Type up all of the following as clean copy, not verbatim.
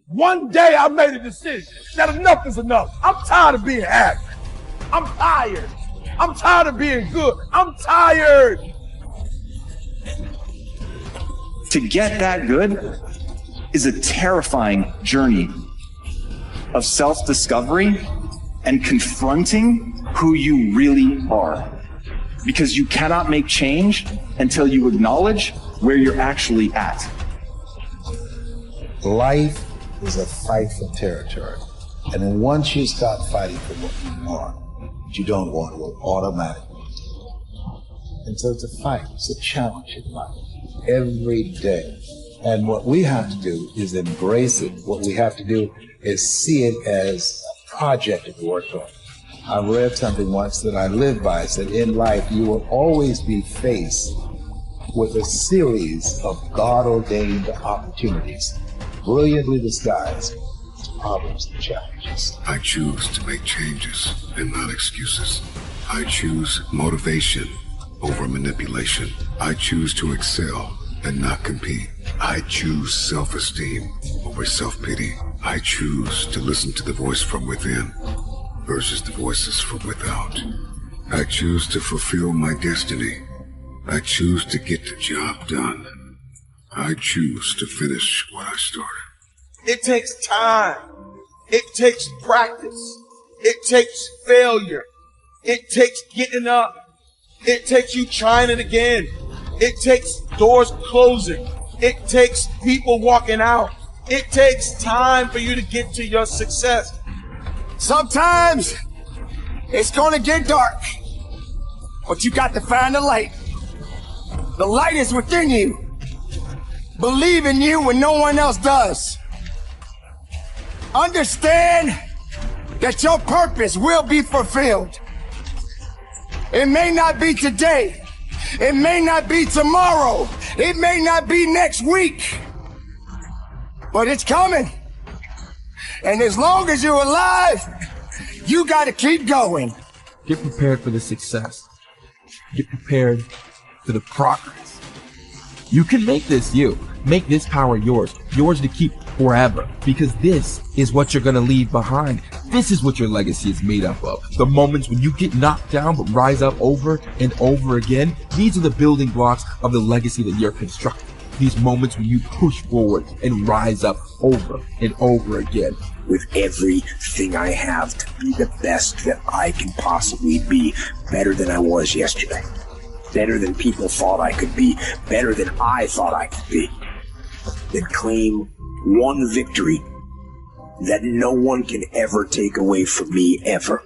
One day I made a decision that enough is enough. I'm tired of being average. I'm tired. I'm tired of being good. I'm tired. To get that good is a terrifying journey of self-discovery and confronting who you really are. Because you cannot make change until you acknowledge where you're actually at. Life is a fight for territory. And then once you start fighting for what you want, what you don't want will automatically. And so it's a fight, it's a challenge in life, every day. And what we have to do is embrace it. What we have to do is see it as a project to work on. I read something once that I live by. It said, in life, you will always be faced with a series of God-ordained opportunities, brilliantly disguised problems and challenges. I choose to make changes and not excuses. I choose motivation over manipulation. I choose to excel and not compete. I choose self-esteem over self-pity. I choose to listen to the voice from within versus the voices from without. I choose to fulfill my destiny. I choose to get the job done. I choose to finish what I started. It takes time. It takes practice. It takes failure. It takes getting up. It takes you trying it again. It takes doors closing. It takes people walking out. It takes time for you to get to your success. Sometimes it's gonna get dark, but you got to find the light. The light is within you. Believe in you when no one else does. Understand that your purpose will be fulfilled. It may not be today. It may not be tomorrow. It may not be next week. But it's coming. And as long as you're alive, you got to keep going. Get prepared for the success. Get prepared for the progress. You can make this you. Make this power yours. Yours to keep forever. Because this is what you're going to leave behind. This is what your legacy is made up of. The moments when you get knocked down but rise up over and over again. These are the building blocks of the legacy that you're constructing. These moments when you push forward and rise up over and over again. With everything I have to be the best that I can possibly be, better than I was yesterday. Better than people thought I could be, better than I thought I could be. Then claim one victory that no one can ever take away from me, ever.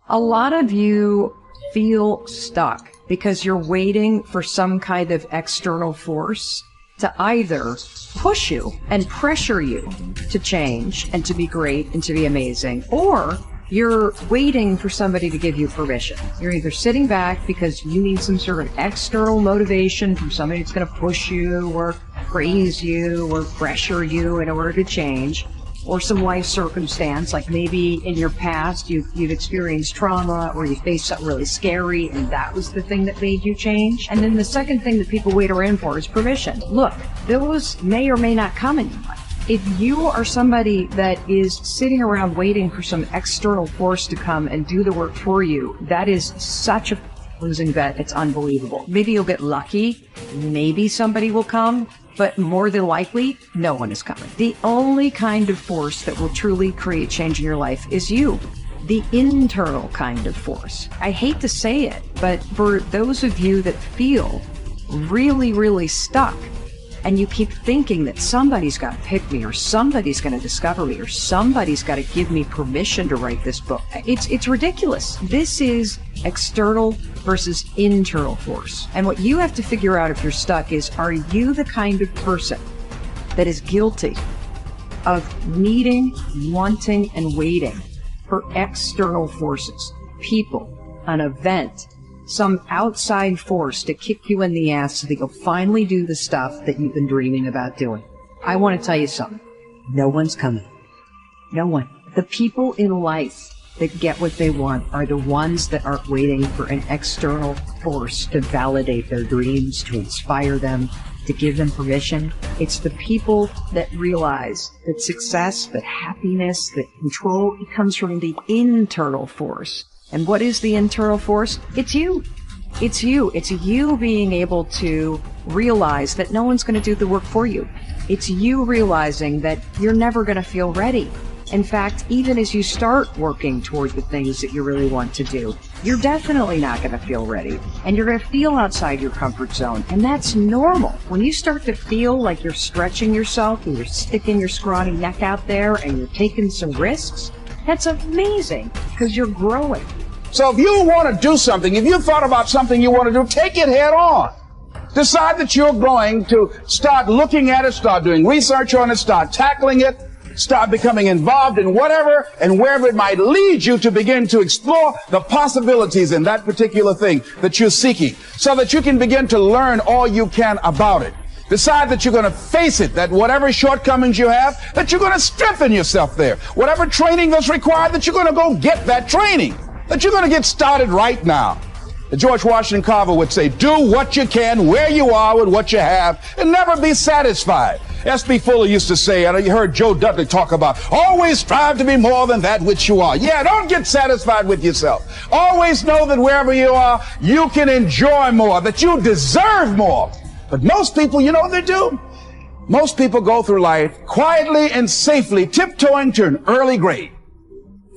A lot of you feel stuck because you're waiting for some kind of external force to either push you and pressure you to change and to be great and to be amazing, or you're waiting for somebody to give you permission. You're either sitting back because you need some sort of external motivation from somebody that's going to push you or praise you or pressure you in order to change, or some life circumstance, like maybe in your past you've experienced trauma or you faced something really scary and that was the thing that made you change. And then the second thing that people wait around for is permission. Look, those may or may not come in your life. If you are somebody that is sitting around waiting for some external force to come and do the work for you, that is such a losing bet. It's unbelievable. Maybe you'll get lucky. Maybe somebody will come, but more than likely, no one is coming. The only kind of force that will truly create change in your life is you. The internal kind of force. I hate to say it, but for those of you that feel really, really stuck, and you keep thinking that somebody's got to pick me, or somebody's going to discover me, or somebody's got to give me permission to write this book. It's ridiculous. This is external versus internal force. And what you have to figure out if you're stuck is, are you the kind of person that is guilty of needing, wanting, and waiting for external forces, people, an event, some outside force to kick you in the ass so that you'll finally do the stuff that you've been dreaming about doing? I want to tell you something. No one's coming. No one. The people in life that get what they want are the ones that aren't waiting for an external force to validate their dreams, to inspire them, to give them permission. It's the people that realize that success, that happiness, that control, it comes from the internal force. And what is the internal force? It's you. It's you. It's you being able to realize that no one's going to do the work for you. It's you realizing that you're never going to feel ready. In fact, even as you start working toward the things that you really want to do, you're definitely not going to feel ready. And you're going to feel outside your comfort zone. And that's normal. When you start to feel like you're stretching yourself and you're sticking your scrawny neck out there and you're taking some risks, that's amazing because you're growing. So if you want to do something, if you thought about something you want to do, take it head on. Decide that you're going to start looking at it, start doing research on it, start tackling it, start becoming involved in whatever and wherever it might lead you to begin to explore the possibilities in that particular thing that you're seeking so that you can begin to learn all you can about it. Decide that you're going to face it, that whatever shortcomings you have, that you're going to strengthen yourself there. Whatever training that's required, that you're going to go get that training, that you're going to get started right now. George Washington Carver would say, do what you can where you are with what you have and never be satisfied. S.B. Fuller used to say, and you heard Joe Dudley talk about, always strive to be more than that which you are. Yeah, don't get satisfied with yourself. Always know that wherever you are, you can enjoy more, that you deserve more. But most people, you know what they do? Most people go through life quietly and safely, tiptoeing to an early grave.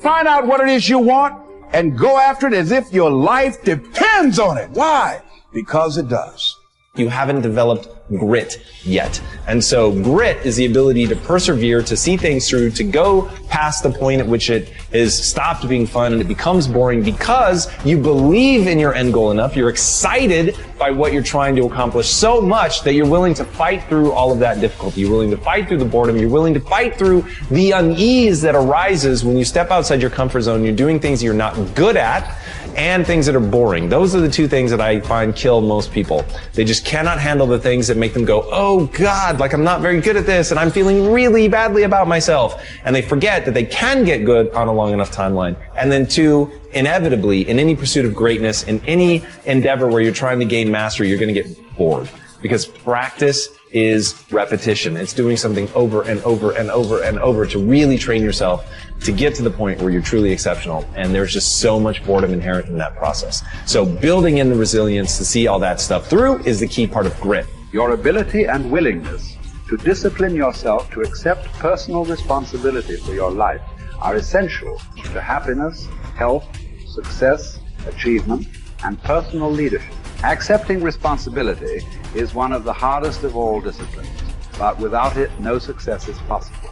Find out what it is you want and go after it as if your life depends on it. Why? Because it does. You haven't developed grit yet. And so grit is the ability to persevere, to see things through, to go past the point at which it is stopped being fun and it becomes boring because you believe in your end goal enough, you're excited by what you're trying to accomplish so much that you're willing to fight through all of that difficulty. You're willing to fight through the boredom. You're willing to fight through the unease that arises when you step outside your comfort zone. You're doing things you're not good at and things that are boring. Those are the two things that I find kill most people. They just cannot handle the things that make them go, oh God, like I'm not very good at this and I'm feeling really badly about myself. And they forget that they can get good on a long enough timeline. And then two, inevitably, in any pursuit of greatness, in any endeavor where you're trying to gain mastery, you're going to get bored. Because practice is repetition. It's doing something over and over and over and over to really train yourself to get to the point where you're truly exceptional. And there's just so much boredom inherent in that process. So building in the resilience to see all that stuff through is the key part of grit. Your ability and willingness to discipline yourself to accept personal responsibility for your life are essential to happiness, health, success, achievement, and personal leadership. Accepting responsibility is one of the hardest of all disciplines, but without it, no success is possible.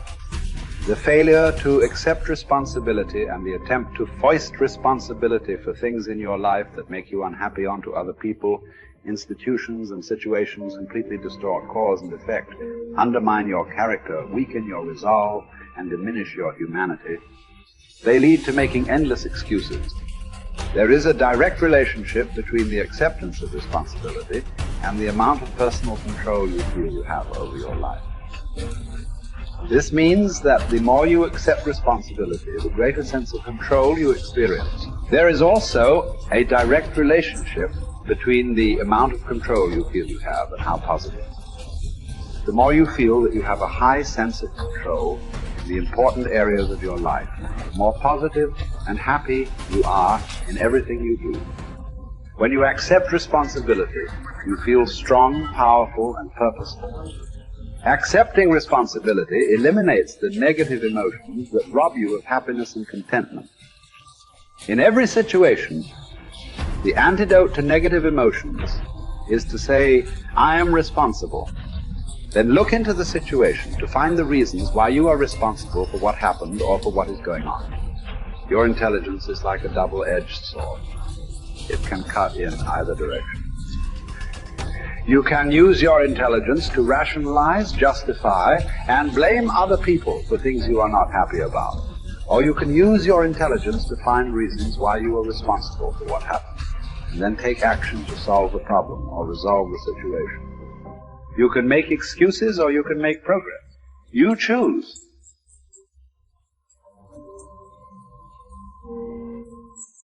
The failure to accept responsibility and the attempt to foist responsibility for things in your life that make you unhappy onto other people, institutions, and situations completely distort cause and effect, undermine your character, weaken your resolve, and diminish your humanity. They lead to making endless excuses. There is a direct relationship between the acceptance of responsibility and the amount of personal control you feel you have over your life. This means that the more you accept responsibility, the greater sense of control you experience. There is also a direct relationship between the amount of control you feel you have and how positive. The more you feel that you have a high sense of control in the important areas of your life, the more positive and happy you are in everything you do. When you accept responsibility, you feel strong, powerful, and purposeful. Accepting responsibility eliminates the negative emotions that rob you of happiness and contentment. In every situation, the antidote to negative emotions is to say, I am responsible. Then look into the situation to find the reasons why you are responsible for what happened or for what is going on. Your intelligence is like a double-edged sword. It can cut in either direction. You can use your intelligence to rationalize, justify, and blame other people for things you are not happy about. Or you can use your intelligence to find reasons why you are responsible for what happened, and then take action to solve the problem or resolve the situation. You can make excuses or you can make progress. You choose.